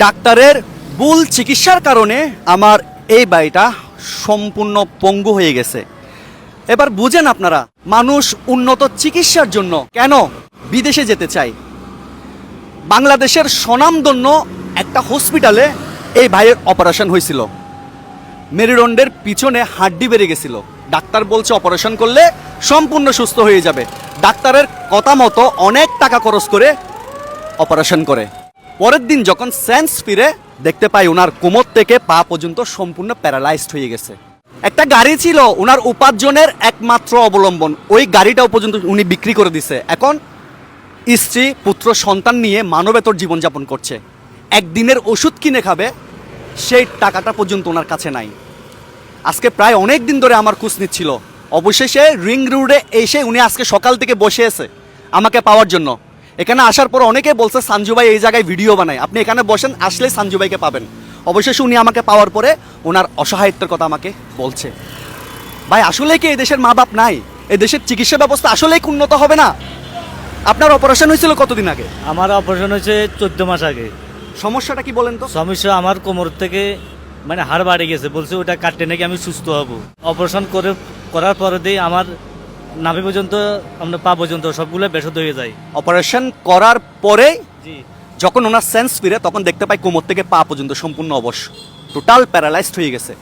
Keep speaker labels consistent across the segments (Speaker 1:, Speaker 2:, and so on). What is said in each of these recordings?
Speaker 1: ডাক্তারের ভুল চিকিৎসার কারণে আমার এই বাড়িটা সম্পূর্ণ পঙ্গু হয়ে গেছে। এবার বুঝেন আপনারা, মানুষ উন্নত চিকিৎসার জন্য কেন বিদেশে যেতে চায়। বাংলাদেশের স্বনামধন্য একটা হসপিটালে এই ভাইয়ের অপারেশন হয়েছিল। মেরুদণ্ডের পিছনে হাড্ডি বেড়ে গেছিল। ডাক্তার বলছে অপারেশন করলে সম্পূর্ণ সুস্থ হয়ে যাবে। ডাক্তারের কথা মতো অনেক টাকা খরচ করে অপারেশন করে। পরের দিন যখন সেন্স ফিরে, দেখতে পাই ওনার কোমর থেকে পা পর্যন্ত সম্পূর্ণ প্যারালাইজড হয়ে গেছে। একটা গাড়ি ছিল ওনার উপার্জনের একমাত্র অবলম্বন, ওই গাড়িটাও পর্যন্ত উনি বিক্রি করে দিছে। এখন স্ত্রী পুত্র সন্তান নিয়ে মানবেতর জীবনযাপন করছে। একদিনের ওষুধ কিনে খাবে, সেই টাকাটা পর্যন্ত ওনার কাছে নাই। আজকে প্রায় অনেক দিন ধরে আমার খোঁজ নিচ্ছিল। অবশেষে রিং রোডে এসে উনি আজকে সকাল থেকে বসে আছে আমাকে পাওয়ার জন্য। এখানে আসার পর অনেকে বলছে সঞ্জু ভাই এই জায়গায় ভিডিও বানায়, আপনি এখানে বসেন, আসলে সঞ্জু ভাইকে পাবেন। অবশেষে উনি আমাকে পাওয়ার পরে ওনার অসহায়ত্বের কথা আমাকে বলছে। ভাই আসলে কি এই দেশের মা বাপ নাই? এই দেশের চিকিৎসা ব্যবস্থা আসলেই কি উন্নত হবে না? আপনার অপারেশন হয়েছিল কতদিন আগে?
Speaker 2: আমার অপারেশন হয়েছে 14 মাস আগে।
Speaker 1: সমস্যাটা কি বলেন তো?
Speaker 2: সমস্যা আমার কোমর থেকে মানে হাড় বাড়ে গেছে, বলছে ওটা কাটতে নাকি আমি সুস্থ হব। অপারেশন করার পরে দিয়ে আমার নাভি পর্যন্ত, আমরা পা পর্যন্ত সবগুলো বেসত হয়ে যায়।
Speaker 1: অপারেশন করার পরে
Speaker 2: জি,
Speaker 1: যখন ওনার সেন্স ফিরে তখন দেখতে পাই কোমর থেকে পা পর্যন্ত সম্পূর্ণ অবশ, টোটাল প্যারালাইজড হয়ে গেছে।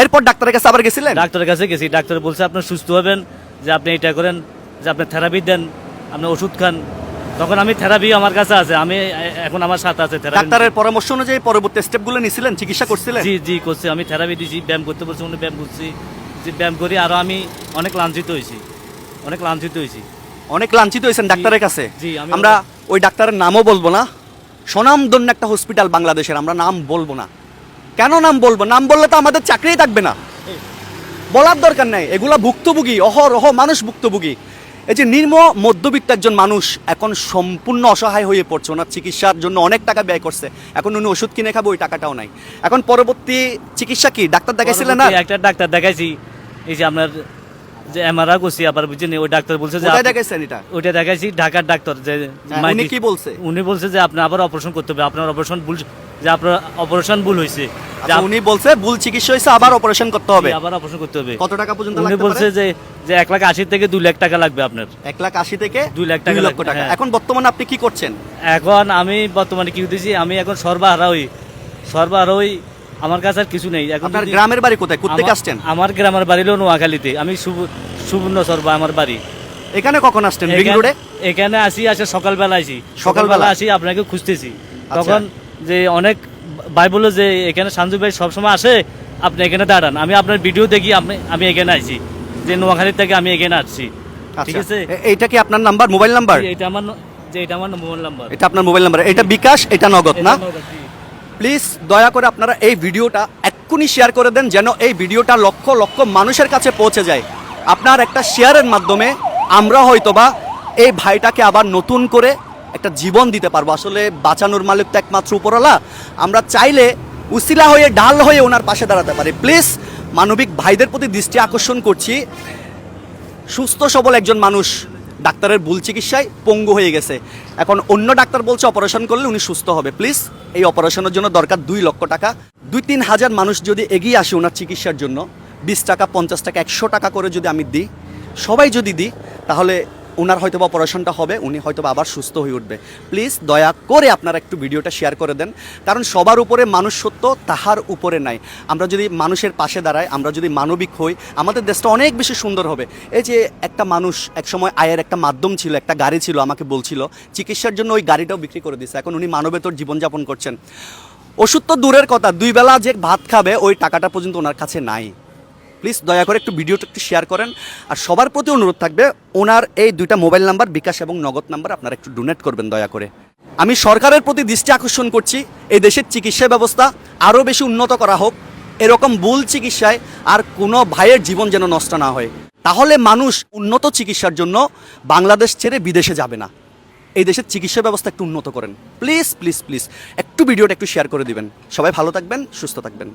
Speaker 1: এরপর ডাক্তারের কাছে আবার গেছিলেন?
Speaker 2: ডাক্তারের কাছে গেছি। ডাক্তার বলছে আপনি সুস্থ হবেন, যে আপনি এটা করেন, যে আপনি থেরাপি দেন, আপনি ওষুধ খান। তখন আমি থেরাপি আমার কাছে আছে, আমি এখন আমার সাথে আছে থেরাপি।
Speaker 1: ডাক্তারের পরামর্শ অনুযায়ী পরবর্তী স্টেপগুলো নিছিলেন, চিকিৎসা করছিলেন?
Speaker 2: জি জি করছি, আমি থেরাপি দিছি, ব্যায়াম করতে বলছি, উনি ব্যায়াম করছি, যে ব্যায়াম করি। আরও আমি অনেক লাঞ্ছিত হয়েছি, অনেক লাঞ্ছিত হয়েছি।
Speaker 1: অনেক লাঞ্ছিত হয়েছেন ডাক্তারের কাছে?
Speaker 2: জি, আমি
Speaker 1: আমরা ওই ডাক্তারের নামও বলবো না। স্বনামধন্য একটা হসপিটাল বাংলাদেশের, আমরা নাম বলবো না। কেন নাম বলবো? নাম বললে তো আমাদের চাকরিই থাকবে না। বলার দরকার নাই। এগুলা ভুক্তভোগী, অহরহ মানুষ ভুক্তভোগী। এই যে নিম্ন মধ্যবিত্ত একজন মানুষ এখন সম্পূর্ণ অসহায় হয়ে পড়ছে। ওনার চিকিৎসার জন্য অনেক টাকা ব্যয় করছে, এখন উনি ওষুধ কিনে খাবে, ওই টাকাটাও নাই। এখন পরবর্তী চিকিৎসা কি? ডাক্তার দেখাইছিলেন না?
Speaker 2: একটা ডাক্তার দেখাইছি, এই যে আপনার যে এমআরআই করছি, আবার বুঝছেন ওই ডাক্তার বলছে যে
Speaker 1: কোথায় দেখাইছেন এটা?
Speaker 2: ওইটা দেখাইছি ঢাকার ডাক্তার। যে
Speaker 1: উনি কি বলছে?
Speaker 2: উনি বলছে যে আপনি আবার অপারেশন করতে হবে, আপনার অপারেশন ভুল, যে আপনার অপারেশন ভুল হয়েছে।
Speaker 1: উনি বলছে ভুল চিকিৎসা হয়েছে, আবার অপারেশন করতে হবে।
Speaker 2: আবার অপারেশন করতে হবে।
Speaker 1: কত টাকা পর্যন্ত
Speaker 2: উনি
Speaker 1: লাগতে
Speaker 2: বলছে
Speaker 1: পারে?
Speaker 2: যে 1,80,000 থেকে 2 লাখ টাকা লাগবে আপনার।
Speaker 1: 1,80,000 থেকে
Speaker 2: 2 লাখ
Speaker 1: 2 লক্ষ টাকা।
Speaker 2: হ্যাঁ।
Speaker 1: এখন বর্তমানে আপনি কি করছেন?
Speaker 2: এখন আমি বর্তমানে কি দিছি, আমি এখন সর্বহারা হই। আমার কাছে আর কিছু নেই এখন।
Speaker 1: আপনার গ্রামের বাড়ি কোথায়? কোত্থেকে আসছেন?
Speaker 2: আমার গ্রামের বাড়ি হলো নোয়াখালীতে। আমি সুবর্ণ সর্বা আমার বাড়ি।
Speaker 1: এখানে কখন আসছেন? রিং রোডে?
Speaker 2: এখানে আসে সকালবেলা আসি,
Speaker 1: সকালবেলা
Speaker 2: আসি আপনাকে খুঁজতেছি। তখন যে অনেক ভাই বললো যে এখানে সঞ্জু ভাই সবসময় আসে, আপনি এখানে দাঁড়ান। আমি আপনার ভিডিও দেখি আমি এখানে আসি, যে নোয়াখালী থেকে আমি এখানে আসছি। ঠিক আছে,
Speaker 1: এইটা কি আপনার নাম্বার, মোবাইল নাম্বার?
Speaker 2: এটা আমার মোবাইল নাম্বার।
Speaker 1: এটা আপনার মোবাইল নাম্বার? এটা বিকাশ, এটা নগদ না? প্লিজ দয়া করে আপনারা এই ভিডিওটা এক্ষুনি শেয়ার করে দেন, যেন এই ভিডিওটা লক্ষ লক্ষ মানুষের কাছে পৌঁছে যায়। আপনার একটা শেয়ারের মাধ্যমে আমরা হয়তোবা এই ভাইটাকে আবার নতুন করে একটা জীবন দিতে পারবো। আসলে বাঁচানোর মালিক তো একমাত্র উপরওয়ালা। আমরা চাইলে উসিলা হয়ে, ঢাল হয়ে ওনার পাশে দাঁড়াতে পারি। প্লিজ মানবিক ভাইদের প্রতি দৃষ্টি আকর্ষণ করছি। সুস্থ সবল একজন মানুষ ডাক্তারের ভুল চিকিৎসায় পঙ্গু হয়ে গেছে। এখন অন্য ডাক্তার বলছে অপারেশন করলে উনি সুস্থ হবে। প্লিজ এই অপারেশনের জন্য দরকার 2 লক্ষ টাকা। 2-3 হাজার মানুষ যদি এগিয়ে আসে ওনার চিকিৎসার জন্য, 20 টাকা, 50 টাকা, 100 টাকা করে যদি আমি দিই, সবাই যদি দিই, তাহলে ওনার হয়তো অপারেশনটা হবে, উনি হয়তো আবার সুস্থ হয়ে উঠবে। প্লিজ দয়া করে আপনারা একটু ভিডিওটা শেয়ার করে দেন, কারণ সবার উপরে মানুষ সত্য, তাহার উপরে নাই। আমরা যদি মানুষের পাশে দাঁড়াই, আমরা যদি মানবিক হই, আমাদের দেশটা অনেক বেশি সুন্দর হবে। এই যে একটা মানুষ একসময় আয়ের একটা মাধ্যম ছিল, একটা গাড়ি ছিল, আমাকে বলছিল চিকিৎসার জন্য ওই গাড়িটাও বিক্রি করে দিচ্ছে। এখন উনি মানবেতর জীবনযাপন করছেন। ওষুধ তো দূরের কথা, 2 বেলা যে ভাত খাবে ওই টাকাটা পর্যন্ত ওনার কাছে নাই। প্লিজ দয়া করে একটু ভিডিওটা একটু শেয়ার করেন। আর সবার প্রতি অনুরোধ থাকবে, ওনার এই 2টা মোবাইল নাম্বার, বিকাশ এবং নগদ নাম্বার, আপনারা একটু ডোনেট করবেন দয়া করে। আমি সরকারের প্রতি দৃষ্টি আকর্ষণ করছি, এই দেশের চিকিৎসা ব্যবস্থা আরও বেশি উন্নত করা হোক। এরকম ভুল চিকিৎসায় আর কোনো ভাইয়ের জীবন যেন নষ্ট না হয়। তাহলে মানুষ উন্নত চিকিৎসার জন্য বাংলাদেশ ছেড়ে বিদেশে যাবে না। এই দেশের চিকিৎসা ব্যবস্থা একটু উন্নত করেন প্লিজ প্লিজ প্লিজ। একটু ভিডিওটা একটু শেয়ার করে দিবেন। সবাই ভালো থাকবেন, সুস্থ থাকবেন।